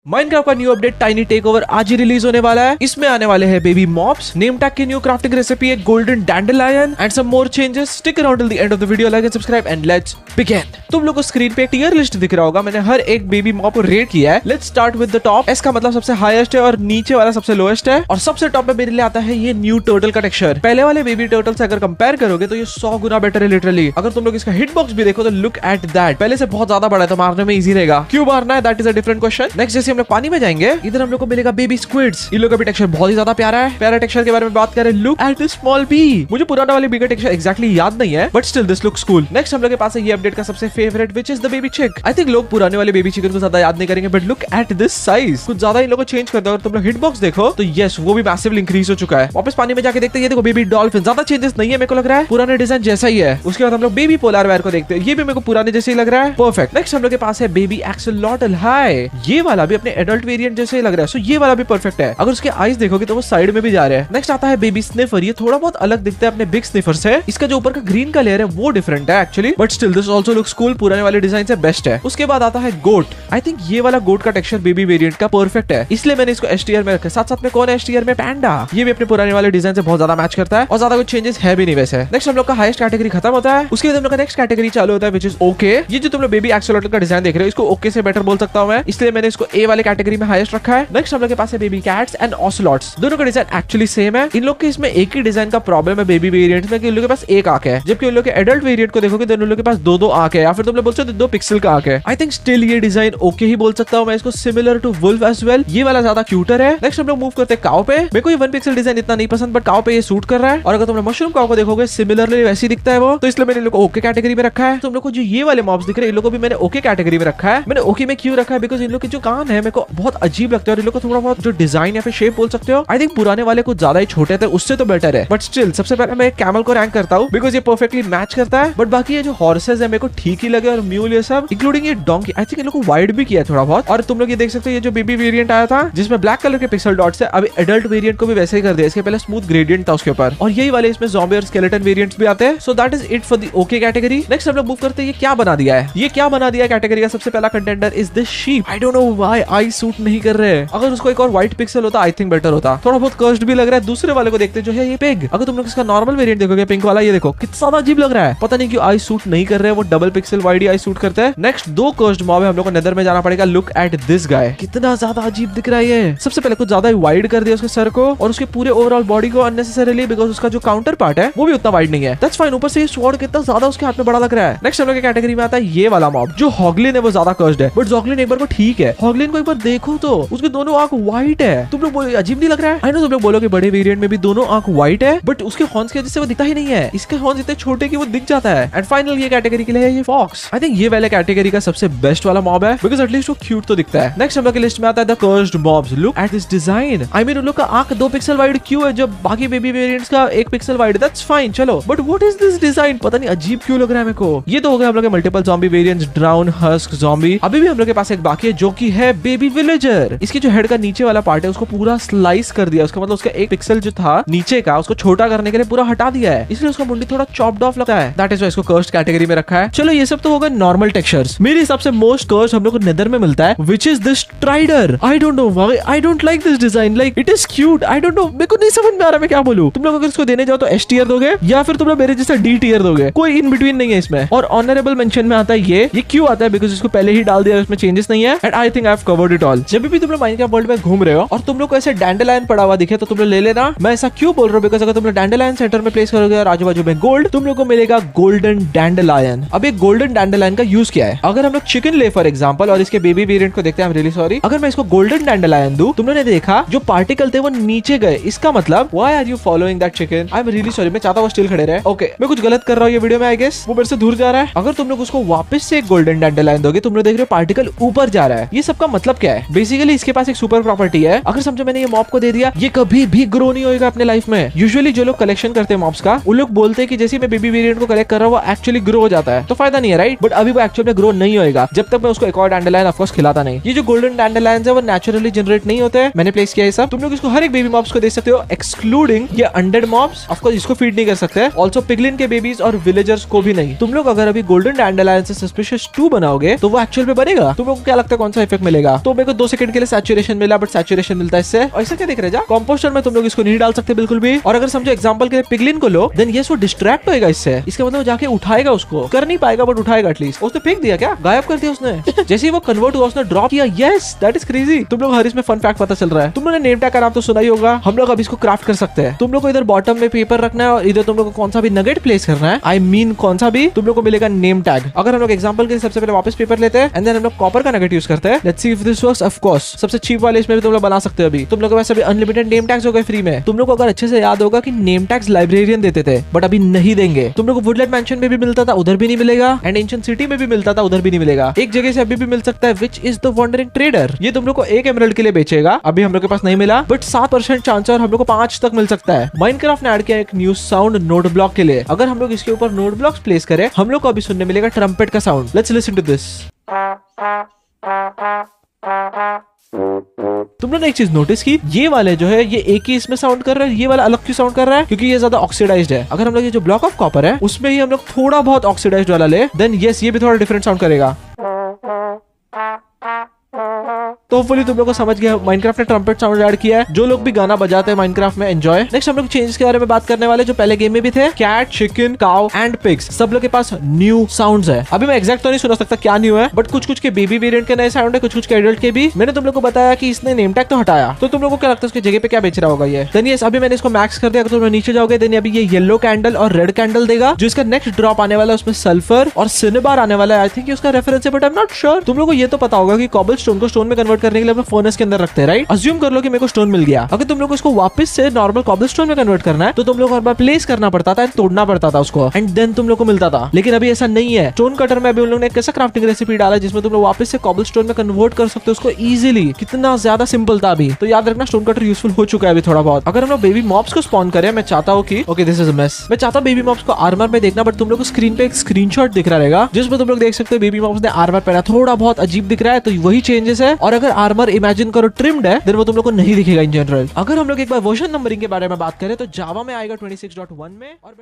Minecraft का new update tiny take over आज ही रिलीज होने वाला है। इसमें आने वाले हैं बेबी मॉब्स, नेम टैग की न्यू क्राफ्टिंग रेसिपी, एक golden dandelion and some more changes. Stick around till the end of the video, like and subscribe and let's begin. तुम लोगों को स्क्रीन पे टियर लिस्ट दिख रहा होगा, मैंने हर एक बेबी मॉब को रेट किया है। Let's start with the top. S का मतलब सबसे हाईएस्ट है और नीचे वाला सबसे लोएस्ट है। और सबसे टॉप पे मेरे लिए आता है ये न्यू टर्टल का टेक्सचर। पहले वाले बेबी टर्टल से अगर कंपेयर करोगे तो ये 100 गुना बेटर है लिटरली। अगर तुम लोग इसका हिट बॉक्स भी देखो तो लुक एट दैट, पहले से बहुत ज्यादा बड़ा है तो मारने में इजी रहेगा। क्यों मारना है that is a different question. Next जैसे हम लोग पानी में जाएंगे, इधर हम लोग को मिलेगा बेबी स्क्विड्स। इन लोग का भी टेक्सचर बहुत ही ज्यादा प्यारा है। प्यारा टेक्सचर के बारे में बात करें, look at this small bee. मुझे पुराना वाले बी का टेक्सचर एक्जैक्टली याद नहीं है, but still this looks cool. Next हम लोग के पास है ये अपडेट का सबसे favourite, which is the baby chick. I think लोग पुराने वाले बेबी चिकन को ज्यादा याद नहीं करेंगे, but look at this size, कुछ ज्यादा इन लोगों को चेंज कर दो। अगर तुम लोग हिट बॉक्स देखो तो यस वो भी मैसिवली इंक्रीज हो चुका है। वापस पानी में जाके देखते हैं, ये देखो बेबी डॉल्फिन। ज्यादा चेंजेस नहीं है, मेरे को लग रहा है पुराने डिजाइन जैसा ही है। उसके बाद हम लोग बेबी पोलार बेयर को देखते हैं, ये भी मेरे को पुराने जैसे ही लग रहा है। परफेक्ट। नेक्स्ट हम लोग के पास है बेबी एक्सोलॉटल। हाय, ये वाला भी अपने एडल्ट वेरिएंट जैसे ही लग रहा है, सो ये वाला भी परफेक्ट है। अगर उसके आईज देखोगे तो वो साइड में भी जा रहे हैं। नेक्स्ट आता है बेबी स्निफर। ये थोड़ा बहुत अलग दिखता है अपने बिग स्निफर से। इसका जो ऊपर का ग्रीन का लेयर है वो डिफरेंट है actually, but still this also looks cool. पुराने वाले डिजाइन से बेस्ट है। उसके बाद आता है गोट। आई थिंक ये वाला गोट का टेक्सचर बेबी वेरिएंट का परफेक्ट है, इसलिए मैंने इसको एसटीआर में रखा। साथ साथ में कौन है एसटीआर में? पैंडा। ये भी अपने पुराने वाले डिजाइन से बहुत ज्यादा मैच करता है और ज्यादा कुछ चेंजेस है भी नहीं वैसे। नेक्स्ट हम लोग का हाईएस्ट कैटेगरी खत्म होता है। उसके बाद हम लोग का नेक्स्ट कैटेगरी चालू होता है, व्हिच इज ओके। ये जो तुम लोग बेबी एक्सोलॉटल का डिजाइन देख रहे हो, इसको ओके से बेटर बोल सकता हूं मैं, इसलिए मैंने इसको ए वाले कैटेगरी में हाईएस्ट रखा है। नेक्स्ट हम लोग के पास है बेबी कैट्स एंड ऑसलॉट्स। दोनों का डिजाइन एक्चुअली सेम है। इन लोग के इसमें एक ही डिजाइन का प्रॉब्लम है बेबी वेरिएंट में कि इन लोग के पास एक आंख है, जबकि उन लोग के एडल्ट वेरिएंट को देखोगे तो इन लोग के पास दो आंख है, या फिर तुम लोग बोल सकते हो 2 पिक्सल का आंख है। आई थिंक स्टिल ये डिजाइन ओके ही बोल सकता हूं मैं इसको, similar to wolf as well. ये वाला ज्यादा क्यूटर है। नेक्स्ट हम लोग मूव करते हैं काऊ पे। मेरे को ये 1 पिक्सल डिजाइन इतना नहीं पसंद, बट काऊ पे ये सूट कर रहा है। और अगर तुम लोग मशरूम काऊ को देखोगे सिमिलरली वैसे ही दिखता है वो, तो इसलिए मैंने इन लोग को ओके कैटेगरी में रखा है। तुम लोग को जो ये वाले मॉब्स दिख रहे हैं, इन लोगों को भी मैंने ओके कैटेगरी में रखा है। मैंने ओके में क्यों रखा है? बिकॉज इन लोग के जो कान है मेरे को बहुत अजीब लगता है और इन लोग को थोड़ा बहुत जो डिजाइन या फिर शेप बोल सकते हो, आई थिंक पुराने वाले कुछ ज्यादा ही छोटे थे, उससे तो बेटर है। बट स्टिल सबसे पहले मैं कैमल को रैंक करता हूँ बिकॉज ये परफेक्टली मैच करता है। बट बाकी ये जो हॉर्सेस है मेरे को ठीक ही लगे, और म्यूल ये सब इंक्लूडिंग ये डोंकी, आई थिंक इन लोग को वाइड भी किया है थोड़ा बहुत। और तुम लोग ये देख सकते हो ये जो बेबी वेरिएंट आया था जिसमें ब्लैक कलर के पिक्सल डॉट्स है, अभी एडल्ट वेरिएंट को भी वैसे ही कर दिया। इसके पहले स्मूथ ग्रेडियंट था उसके ऊपर, और यही वाले इसमें ज़ॉम्बी और स्केलेटन वेरिएंट्स भी आते हैं। So that is it for the okay category. Next हम लोग मूव करते हैं, ये क्या बना दिया है? ये क्या बना दिया है कैटेगरी का सबसे पहला contender is this sheep. I don't know why I suit नहीं कर रहे हैं। अगर उसको एक और व्हाइट पिक्सल होता आई थिंक बेटर होता। थोड़ा बहुत कर्स्ड भी लग रहा है। दूसरे वाले को देखते जो है ये पिग। अगर तुम लोग इसका नॉर्मल वेरिएंट देखोगे पिंक वाला, ये देखो कितना ज्यादा अजीब लग रहा है। पता नहीं क्यों आई सूट नहीं कर रहे हैं, वो double pixel wide eye suit करते हैं। नेक्स्ट 2 कर्स्ड मॉब है, हम लोग को नेदर में जाना पड़ेगा। लुक एट दिस गाय, कितना ज्यादा अजीब दिख रहा है ये। सबसे पहले कुछ ज्यादा वाइड कर दिया उसके सर को और उसके पूरे ओवरऑल बॉडी को अननेसेसरीली, बिकॉज उसका जो काउंटर पार्ट है वो भी उतना वाइड नहीं है। That's fine. ऊपर से ये स्वॉर्ड कितना ज्यादा उसके हाथ में बड़ा लग रहा है। नेक्स्ट हम लोग की कैटेगरी में आता है ये वाला मॉब। जो हॉगलिन है वो ज्यादा कर्स्ड है, बट जॉगलिन एक बार को ठीक है। हॉगलिन को एक बार देखो तो उसके दोनों आंख व्हाइट है। तुम लोग अजीब नहीं लग रहा है? आई नो तुम लोग बोलोगे बड़े वेरिएंट में भी दोनों आंख व्हाइट है, बट उसके हॉर्न्स की वजह से वो दिखता ही नहीं है। इसके हॉर्न्स इतने छोटे कि वो दिख जाता है। एंड फाइनल ये कैटेगरी के लिए है ये फॉक्स। आई थिंक ये वाले कैटेगरी का सबसे बेस्ट वाला मॉब है, बिकॉज एटलीस्ट वो क्यूट तो दिखता है। नेक्स्ट हम लोग की लिस्ट में आता है the cursed mobs. Look at this design. I mean उन लोग का आंख 2 पिक्सल वाइड क्यों है जब बाकी बेबी वेरिएंट्स का 1 पिक्सल वाइड? दैट्स फाइन, चलो। But what is this design? पता नहीं अजीब क्यों लग रहा है मेरे को। ये तो हो गया हम लोग के multiple zombie variants, drown, husk, zombie. अभी भी हम लोग के पास एक बाकी है जो कि है बेबी विलेजर। इसकी जो हेड का नीचे वाला पार्ट है उसको पूरा स्लाइस कर दिया। उसका मतलब उसका 1 पिक्सल जो था नीचे का उसको छोटा करने के लिए पूरा हटा दिया है, इसलिए उसका मुंडी थोड़ा चॉप्ड ऑफ लगता है। दैट इज व्हाई इसको कर्स्ड कैटेगरी में रखा है। चलो ये सब तो होगा नॉर्मल टेक्सचर्स। मेरे हिसाब से मोस्ट कर्स्ड हम लोग को नेदर में मिलता है, which is this strider. I don't know why I don't like this design. Like it is cute, I don't know, मेरे को नहीं समझ में आ रहा मैं क्या बोलूं। तुम लोग अगर इसको देने जाओ तो एस टियर दोगे या फिर तुम लोग मेरे जैसा डी टियर दोगे, कोई इन बिटवीन नहीं है इसमें। और ऑनरेबल मेंशन में आता है ये क्यों आता है? बिकॉज इसको पहले ही डाल दिया, उसमें चेंजेस नहीं है। And I think I have covered it all. जब भी तुम लोग माइनक्राफ्ट वर्ल्ड में घूम रहे हो और तुम लोग को ऐसे डैंडलायन पड़ा हुआ दिखे तो तुम लोग ले लेना। मैं ऐसा क्यों बोल रहा हूँ? बिकॉज अगर तुम लोग डैंडलायन सेंटर में प्लेस करोगे और आजू बाजू में गोल्ड, तुम लोग को मिलेगा गोल्डन डैंडलायन। अब ये गोल्डन डैंडलायन का यूज क्या है? अगर हम लोग चिकन ले फॉर एग्जांपल और इसके बेबी वेरिएंट को देखते हैं, आई एम रियली सॉरी, अगर मैं इसको गोल्डन डैंडलायन दूं, तुम लोगों ने देखा जो पार्टिकल थे वो नीचे गए। इसका मतलब why are you following that chicken? I am really sorry, मैं चाहता हूँ स्टिल खड़े रहे। ओके, मैं कुछ गलत कर रहा हूँ ये वीडियो में, आई गेस वो मेरे से दूर जा रहा है। अगर तुम लोग उसको वापस से एक गोल्डन डैंडलायन दोगे, तुम लोग देख रहे हो पार्टिकल ऊपर जा रहा है। ये सबका मतलब क्या है? बेसिकली इसके पास एक सुपर प्रॉपर्टी है। अगर समझो मैंने ये मॉब को दे दिया, ये कभी भी ग्रो नहीं होगा अपने लाइफ में। यूजुअली जो लोग कलेक्शन करते हैं मॉब्स का, वो लोग बोलते हैं कि जैसे मैं बेबी वेरिएंट को कलेक्ट कर रहा हूँ वो एक्चुअली ग्रो हो जाता है, तो फायदा नहीं है, राइट? बट अभी वो एक्चुअली में ग्रो नहीं होगा जब तक मैं उसको एक और डैंडलायन ऑफ कोर्स खिलाता नहीं। ये जो गोल्डन डैंडलायन है वो नेचुरली जनरेट नहीं होते हैं। मैंने प्लेस किया है सब। तुम लोग इसको हर एक बेबी मॉब्स को दे सकते हो एक्सक्लूडिंग ये अनडेड मॉब्स। ऑफ कोर्स इसको फीड नहीं कर सकते। ऑल्सो पिगलिन के बेबीज और विलेजर्स को भी नहीं। तुम लोग अगर अभी गोल्डन डैंडलायन से सस्पिशियस 2 बनाओगे तो वो एक्चुअल में बनेगा। तुम लोग को क्या लगता है कौन सा इफेक्ट मिलेगा? किया तो मेरे को 2 सेकंड के लिए सैचुरेशन मिला, बट सैचुरेशन मिलता है इससे। और ऐसा क्या दिख रहा है? कंपोस्टर में तुम लोग इसको नहीं डाल सकते बिल्कुल भी। और अगर समझो एग्जांपल के लिए पिगलिन को लो, देन यस वो डिस्ट्रैक्ट होएगा इससे। इसका मतलब जाके उठाएगा, उसको कर नहीं पाएगा बट उठाएगा एटलीस्ट। उसने फेंक दिया क्या? गायब कर दिया उसने। जैसे ही वो कन्वर्ट हुआ उसने ड्रॉप किया। Yes that is crazy. तुम लोग हर इसमें फन फैक्ट पता चल रहा है। तुम लोगों ने नेम टैग का नाम तो सुना ही होगा। हम लोग अब इसको क्राफ्ट कर सकते हैं। तुम लोग को इधर बॉटम में पेपर रखना है और इधर तुम लोग को कौन सा भी नगेट प्लेस करना है, आई मीन कौन सा भी, तुम लोग को मिलेगा नेम टैग। अगर हम लोग एग्जांपल के लिए सबसे पहले वापस पेपर लेते हैं एंड देन हम लोग कॉपर का नगेट यूज करते हैं। Let's see if this works. Of course सबसे चीप वाले इसमें भी तुम लोग बना सकते हो। अभी तुम लोग के पास अभी अनलिमिटेड नेम टैग्स हो गए फ्री में। तुम लोग को अगर अच्छे से याद होगा कि नेम टैग्स लाइब्रेरियन देते थे बट अभी नहीं देंगे। तुम लोग को वुडलैंड मैंशन में भी मिलता था, उधर भी नहीं मिलेगा। एंड एंशिएंट सिटी में भी मिलता था, उधर भी नहीं मिलेगा। एक जगह से अभी भी मिल सकता है, which is the wondering trader. ये तुम लोग को 1 एमराल्ड के लिए बेचेगा। अभी हम लोग के पास नहीं मिला बट 7% चांस और हम लोग को 5 तक मिल सकता है। माइनक्राफ्ट ने ऐड किया एक न्यू साउंड नोड ब्लॉक के लिए। अगर हम लोग इसके ऊपर नोड ब्लॉक्स प्लेस करें, हम लोग को अभी सुनने मिलेगा ट्रम्पेट का sound. Let's listen to this. तुम लोगों ने एक चीज नोटिस की, ये वाले जो है ये एक ही इसमें साउंड कर रहा है, ये वाला अलग क्यों साउंड कर रहा है? क्योंकि ये ज्यादा ऑक्सीडाइज्ड है। अगर हम लोग ये जो ब्लॉक ऑफ कॉपर है उसमें ही हम लोग थोड़ा बहुत ऑक्सीडाइज्ड वाला ले, देन यस ये भी थोड़ा डिफरेंट साउंड करेगा। तो होपफुली तुम लोग को समझ गया। माइनक्राफ्ट ने ट्रम्पेट साउंड ऐड किया है। जो लोग भी गाना बजाते हैं माइनक्राफ्ट में, एंजॉय। नेक्स्ट हम लोग चेंजेस के बारे में बात करने वाले जो पहले गेम में भी थे। Cat, chicken, cow and pigs सब लोग के पास न्यू साउंड्स है। अभी मैं एग्जैक्ट तो नहीं सुना सकता क्या न्यू है, बट कुछ कुछ के बेबी वेरिएंट के नए साउंड है, कुछ कुछ के एडल्ट के भी। मैंने तुम लोग को बताया कि इसने नेम टैग तो हटाया, तो तुम लोग को क्या लगता है उसकी जगह पे क्या बेच रहा होगा ये? देन यस अभी मैंने इसको मैक्स कर दिया। अगर तुम लोग नीचे जाओगे देन अभी ये येलो कैंडल और रेड कैंडल देगा। जो इसका नेक्स्ट ड्रॉप आने वाला है उसमें सल्फर और सिनेबार आने वाला है। आई थिंक उसका रेफरेंस है but I am not sure. तुम लोग को ये तो पता होगा कि कॉबल स्टोन को स्टोन में कन्वर्ट करने के लिए अपने फर्नेस के अंदर रखते हैं, राइट? अज्यूम कर लो कि मेरे को स्टोन मिल गया। अगर तुम लोग को इसको वापस से नॉर्मल कॉबल स्टोन में कन्वर्ट करना है तो तुम लोग हर बार प्लेस करना पड़ता था, तोड़ना पड़ता था उसको, एंड देन तुम लोग को मिलता था। लेकिन अभी ऐसा नहीं है। स्टोन कटर में अभी उन लोगों ने कैसा क्राफ्टिंग रेसिपी डाला जिसमें तुम लोग वापस से कॉबल स्टोन में कन्वर्ट कर सकते हो उसको इजीली। कितना ज्यादा सिंपल था अभी। तो याद रखना स्टोन कटर यूजफुल हो चुका है अभी थोड़ा बहुत। अगर हम लोग बेबी मॉब्स को स्पॉन करें, मैं चाहता हूँ कि okay this is a mess, मैं चाहता हूँ बेबी मॉब्स को आर्मर में देखना, बट तुम लोग को स्क्रीन पे एक स्क्रीनशॉट दिख रहा रहेगा जिसमें तुम लोग देख सकते हो बेबी मॉब्स ने आर्मर पहना, थोड़ा बहुत अजीब दिख रहा है। तो वही चेंजेस है। और अगर आर्मर इमेजिन करो ट्रिम्ड है, देन वो तुम लोग को नहीं दिखेगा इन जनरल। अगर हम लोग एक बार वर्जन नंबरिंग के बारे में बात करें तो जावा में आएगा 26.1 में और